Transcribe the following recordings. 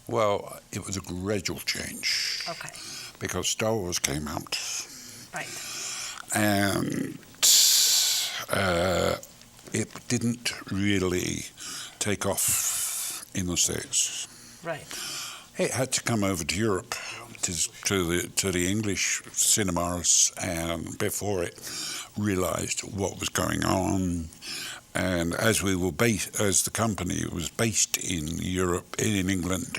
Well, it was a gradual change. Okay. Because Star Wars came out. Right. And it didn't really take off in the States. Right. It had to come over to Europe, to the English cinemas, and before it realised what was going on. And as the company was based in Europe, in England,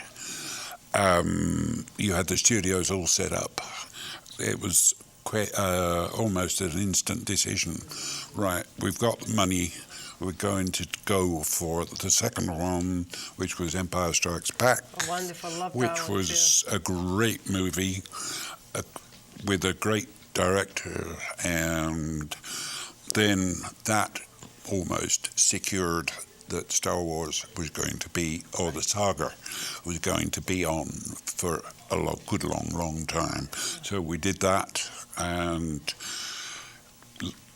you had the studios all set up. It was almost an instant decision. Right, we've got money. We're going to go for the second one, which was Empire Strikes Back. A wonderful, love that which one was too. a great movie with a great director, and then that almost secured that Star Wars was going to be, or the saga was going to be on for a good long time. So we did that, and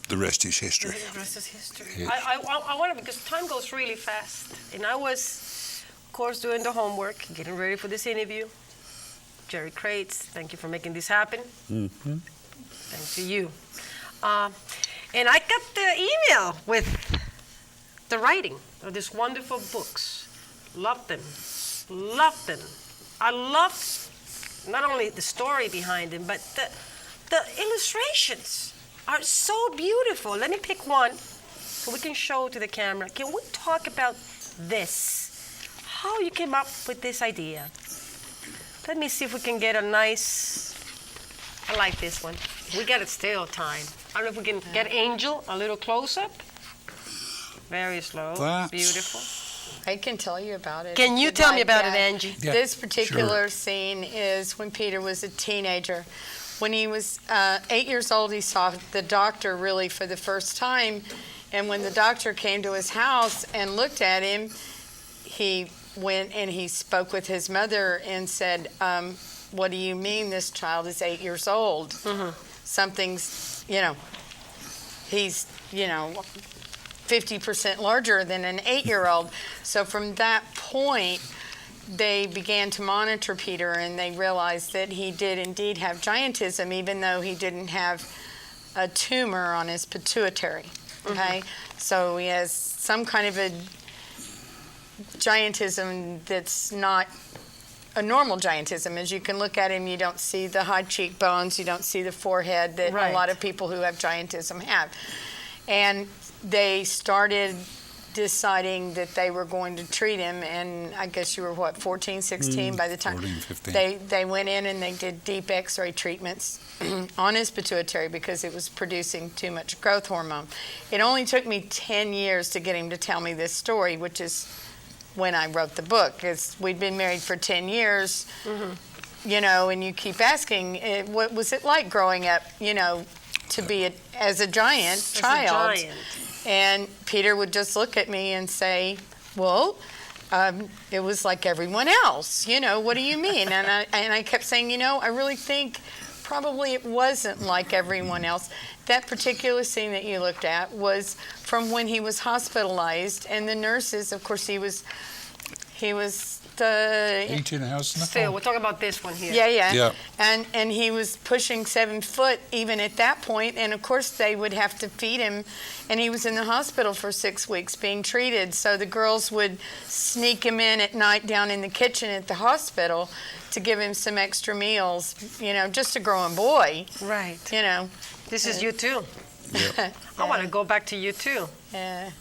the rest is history. The rest is history. Yes. I want to, because time goes really fast. And I was, of course, doing the homework, getting ready for this interview. Jerry Crates, thank you for making this happen. Mm-hmm. Thanks to you. And I got the email with the writing of these wonderful books. Loved them. Loved them. I loved not only the story behind them, but the illustrations are so beautiful. Let me pick one so we can show to the camera. Can we talk about this? How you came up with this idea? Let me see if we can get a nice, I like this one. We got it still time. I don't know if we can get Angel a little close up. Very slow, beautiful. I can tell you about it. Can you tell me about it, Angie? Yeah, this particular sure. scene is when Peter was a teenager. When he was 8 years old, he saw the doctor really for the first time. And when the doctor came to his house and looked at him, he went and he spoke with his mother and said, what do you mean this child is 8 years old? Mm-hmm. Something's, he's, 50% larger than an 8-year-old. So from that point, they began to monitor Peter, and they realized that he did indeed have giantism, even though he didn't have a tumor on his pituitary. Okay, so he has some kind of a giantism that's not a normal giantism. As you can look at him, you don't see the high cheekbones, you don't see the forehead that a lot of people who have giantism have. And they started deciding that they were going to treat him, and I guess you were, 14, 16 by the time 14, 15. they went in and they did deep x-ray treatments on his pituitary because it was producing too much growth hormone. It only took me 10 years to get him to tell me this story, which is when I wrote the book. We'd been married for 10 years, and you keep asking, what was it like growing up, to be as a giant child? And Peter would just look at me and say, well, it was like everyone else. What do you mean? And I kept saying, I really think probably it wasn't like everyone else. That particular scene that you looked at was from when he was hospitalized, and the nurses, of course, he was the 18 house in the Still, we're talking about this one here. Yeah. And he was pushing 7 foot even at that point, and of course they would have to feed him, and he was in the hospital for 6 weeks being treated. So the girls would sneak him in at night down in the kitchen at the hospital to give him some extra meals, just a growing boy. Right. This is you too. Yep. I want to go back to you too. Yeah.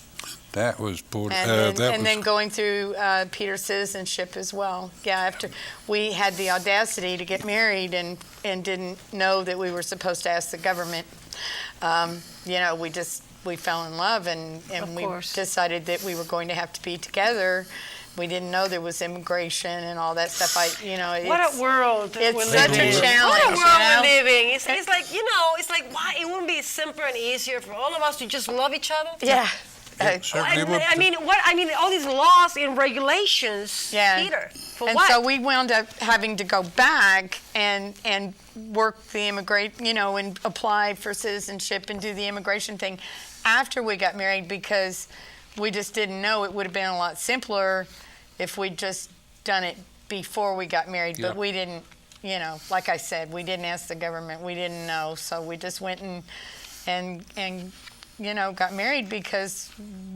That was bored. And then going through Peter's citizenship as well. Yeah, after we had the audacity to get married and didn't know that we were supposed to ask the government. We fell in love and we decided that we were going to have to be together. We didn't know there was immigration and all that stuff. What a world it's we're such living a in. challenge. What a world we're living. It's like why it wouldn't be simpler and easier for all of us to just love each other? Yeah. I mean, all these laws and regulations, Peter, for and what? so we wound up having to go back and work the and apply for citizenship and do the immigration thing after we got married, because we just didn't know. It would have been a lot simpler if we'd just done it before we got married, Yeah. but we didn't, you know, like I said, we didn't ask the government. We didn't know. So we just went and you know, got married because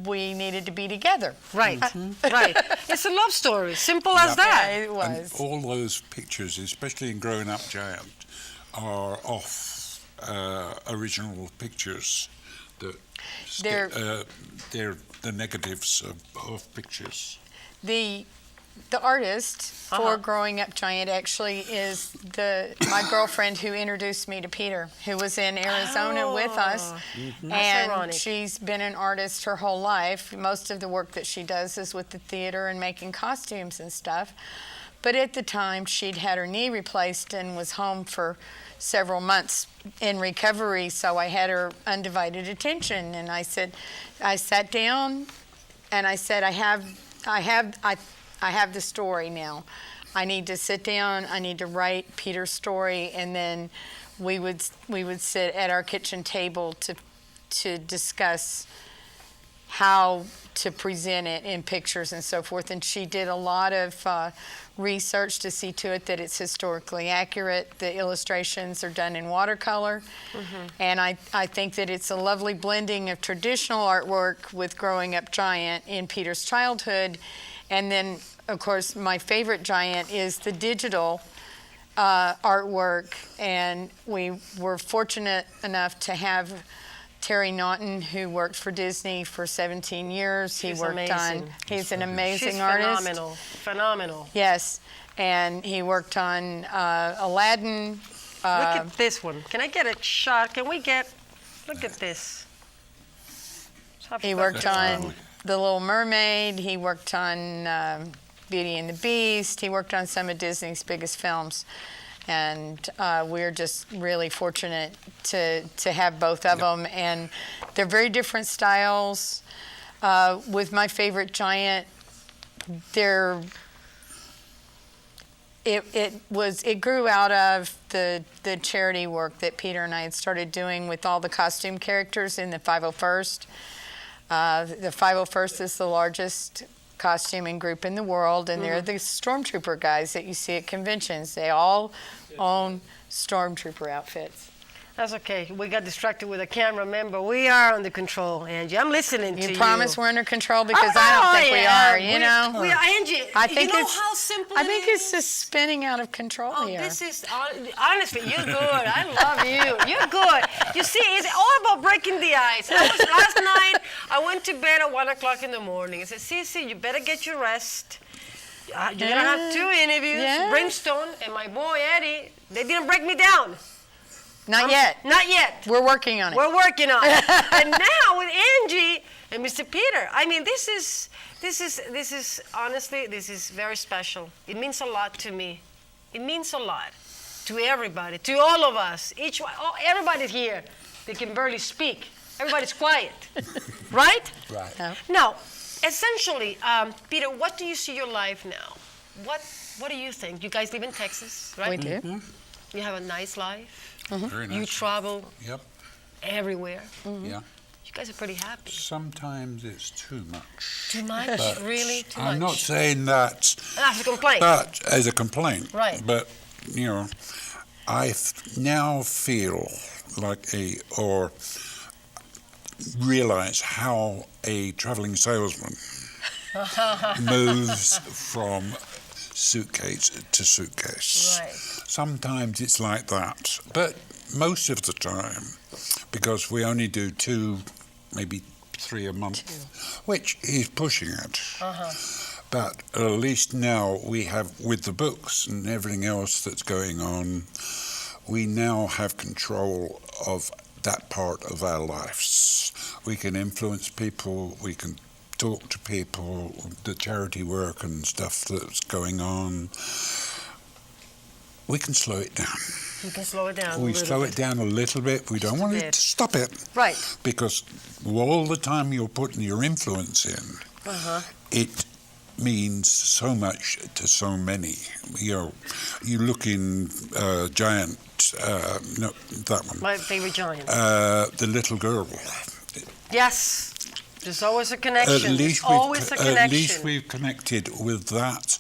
we needed to be together. Right, right. It's a love story, simple as Yeah. that. Yeah, it And was. all those pictures, especially in Growing Up Giant, are off original pictures. That they're the negatives of pictures. The artist for Growing Up Giant actually is my girlfriend who introduced me to Peter, who was in Arizona with us. That's And ironic. she's been an artist her whole life. Most of the work that she does is with the theater and making costumes and stuff. But at the time, she'd had her knee replaced and was home for several months in recovery, so I had her undivided attention. And I sat down and I said, I have the story now. I need to sit down. I need to write Peter's story, and then we would sit at our kitchen table to discuss how to present it in pictures and so forth. And she did a lot of research to see to it that it's historically accurate. The illustrations are done in watercolor, and I think that it's a lovely blending of traditional artwork with Growing Up Giant in Peter's childhood. And then, of course, my favorite giant is the digital artwork. And we were fortunate enough to have Terry Naughton, who worked for Disney for 17 years. He's amazing. He's an amazing She's artist. phenomenal. Yes. And he worked on Aladdin. Look at this one. Can I get a shot? Look at this. He worked on The Little Mermaid. He worked on Beauty and the Beast. He worked on some of Disney's biggest films. And we're just really fortunate to have both of them. And they're very different styles. With my favorite giant, it grew out of the charity work that Peter and I had started doing with all the costume characters in the 501st. The 501st is the largest costuming group in the world, and they're the stormtrooper guys that you see at conventions. They all own stormtrooper outfits. That's okay. We got distracted with the camera. Remember, we are under control, Angie. I'm listening to you. You promise we're under control? Because I don't think we are, you know? We are, Angie. I think you know it's, how simple I it think is? it's just spinning out of control here. This is, honestly, you're good. I love you. You're good. You see, it's all about breaking the ice. Last night, I went to bed at 1 o'clock in the morning. I said, Sissy, you better get your rest. You're going to have 2 interviews, Yeah. Brimstone and my boy Eddie. They didn't break me down. Not yet. Not yet. We're working on it. We're working on it. And now with Angie and Mr. Peter, I mean, this is honestly, this is very special. It means a lot to me. It means a lot to everybody, to all of us. Everybody's here. They can barely speak. Everybody's quiet, right? Right. No. Now, essentially, Peter, what do you see your life now? What do you think? You guys live in Texas, right? We do. You have a nice life. Very nice. You travel Yep. everywhere. Yeah. You guys are pretty happy. Sometimes it's too much. Too much? But Really? Too I'm not much? saying that That's a complaint. as a complaint. Right. But, you know, I now feel like or realize how a traveling salesman moves from suitcase to suitcase. Right. Sometimes it's like that, but most of the time, because we only do 2, maybe 3 a month, which is pushing it. But at least now we have, with the books and everything else that's going on, we now have control of that part of our lives. We can influence people, we can talk to people, the charity work and stuff that's going on. We can slow it down. You can slow it down. We slow it down a little bit. We don't want bit. to stop it. Right. Because all the time you're putting your influence in, it means so much to so many. You know, you look in Giant, no, that one. My favorite giant. The little girl. Yes. There's always a connection. There's always a connection. At least we've connected with that,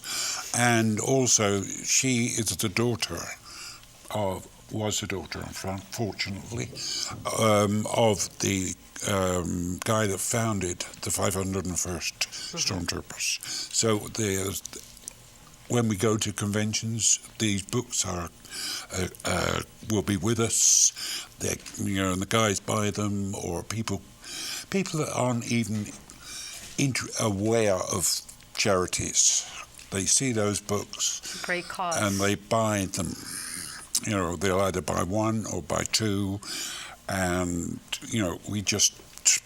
And also, she is the daughter was the daughter, unfortunately, of the guy that founded the 501st Stormtroopers. So when we go to conventions, these books will be with us. And the guys buy them, or people that aren't even aware of charities. They see those books, Great cause. and they buy them. They'll either buy one or buy two, and we just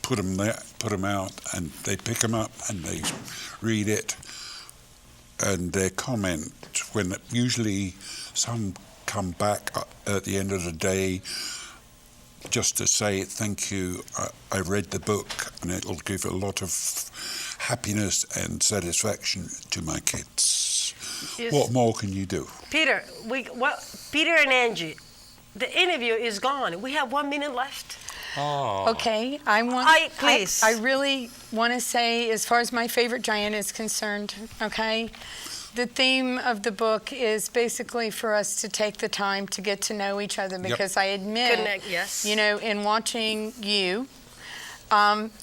put them there, put them out, and they pick them up and they read it, and they comment. Usually some come back at the end of the day just to say thank you. I read the book, and it'll give a lot of happiness and satisfaction to my kids. Yes. What more can you do? Peter, Peter and Angie, the interview is gone. We have 1 minute left. Oh. Okay, Please. I really want to say, as far as my favorite giant is concerned, okay, the theme of the book is basically for us to take the time to get to know each other, because I admit, Connect, yes. in watching you,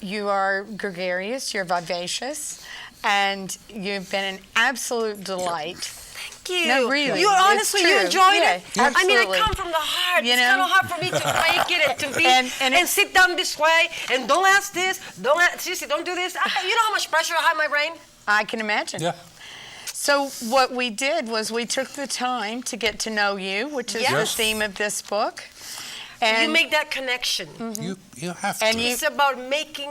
you are gregarious, you're vivacious, and you've been an absolute delight. Thank you. No, really. You honestly, it's you true. enjoyed Yeah, it? I mean, I absolutely. come from the heart. You It's know? kind of hard for me to break it and to be and sit down this way and don't ask this, seriously, don't do this. You know how much pressure I have in my brain? I can imagine. Yeah. So what we did was we took the time to get to know you, which is the Yes. theme of this book. You make that connection. You have to. And It's about making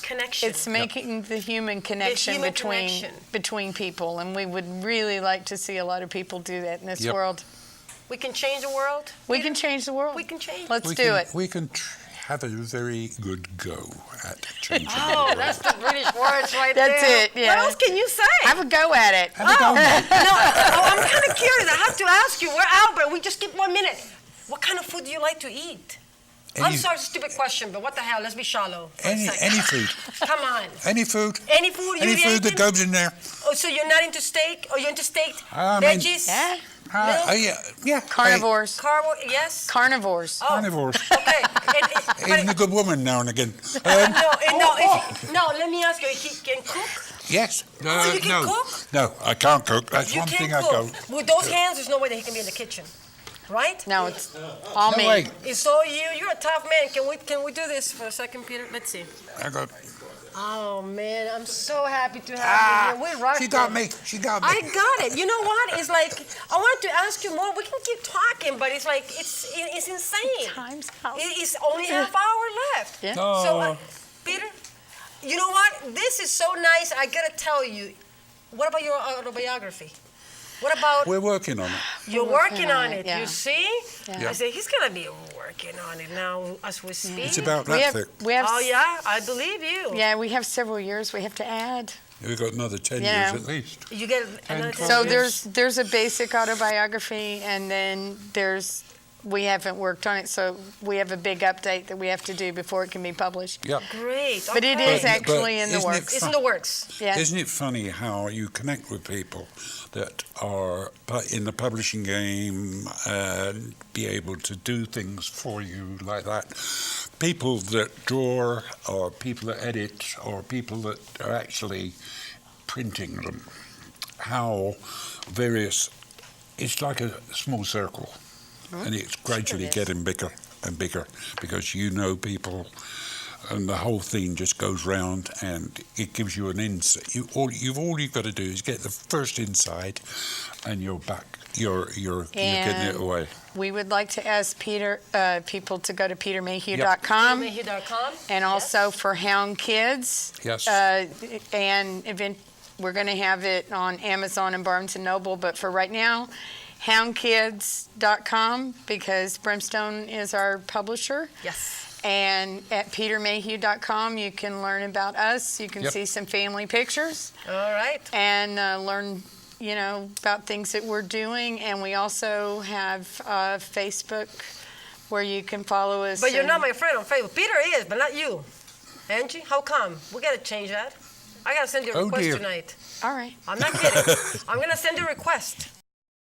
connection. It's making the human connection human between connection. between people, and we would really like to see a lot of people do that in this Yep. world. We can change the world. We can change the world. We can change. Let's do it. We can have a very good go at changing the Oh, world. that's the British words right That's there. it, yeah. What else can you say? Have a go at it. Have a go, mate. No, I'm kind of curious. I have to ask you. We're out, but we just get 1 minute. What kind of food do you like to eat? I'm Any- sorry, it's a stupid question, but what the hell? Let's be shallow. for a second. Any food. Come on. Any food. Any food? You Any eat food that anything? goes in there. Oh, so you're not into steak? Or you're into steak? I mean- Veggies? Yeah. Yeah. Carnivores. Carbo? Yes. Carnivores. Oh, Carnivores. okay. Even a good woman now and again. No. Let me ask you. He can cook. Yes. Oh, you can no. cook? No, I can't cook. That's You one can thing I cook. go. With those hands, there's no way that he can be in the kitchen, right? No, it's all No me. way. It's all you. You're a tough man. Can we do this for a second, Peter? Let's see. I got. Oh man, I'm so happy to have you here. We're She got me. She got me. I got it. You know what? It's like I wanted to ask you more. We can keep talking, but it's like it's insane. Time's out. It's only half hour left. Yeah. Oh. So, Peter, you know what? This is so nice. I gotta tell you. What about your autobiography? What about We're working on it. you're working on it? yeah. You see? Yeah. I said he's gonna be working on it now as we speak. It's about We that have, thick. we have, Oh yeah, I believe you. yeah, we have several years we have to add. We've got another 10 Yeah. years at least. You get another 12 So years. there's a basic autobiography, and then we haven't worked on it, so we have a big update that we have to do before it can be published. Yeah. great. But it okay. is actually in the isn't it works. It's in the works. Yeah. Isn't it funny how you connect with people that are in the publishing game and be able to do things for you like that? People that draw, or people that edit, or people that are actually printing them. How various, it's like a small circle, and it's gradually is. getting bigger and bigger because you know people. And the whole thing just goes round, and it gives you an insight. All you've got to do is get the first insight, and you're back. You're getting it away. We would like to ask people to go to petermayhew.com, Mayhew.com. and also for Hound Kids. Yes. And we're going to have it on Amazon and Barnes & Noble, but for right now, houndkids.com, because Brimstone is our publisher. Yes. And at petermayhew.com, you can learn about us. You can Yep. see some family pictures All right. and learn, about things that we're doing. And we also have Facebook where you can follow us. But you're and- not my friend on Facebook. Peter is, but not you. Angie, how come? We got to change that. I gotta send you a Oh, request dear. tonight. All right. I'm not kidding. I'm gonna send a request.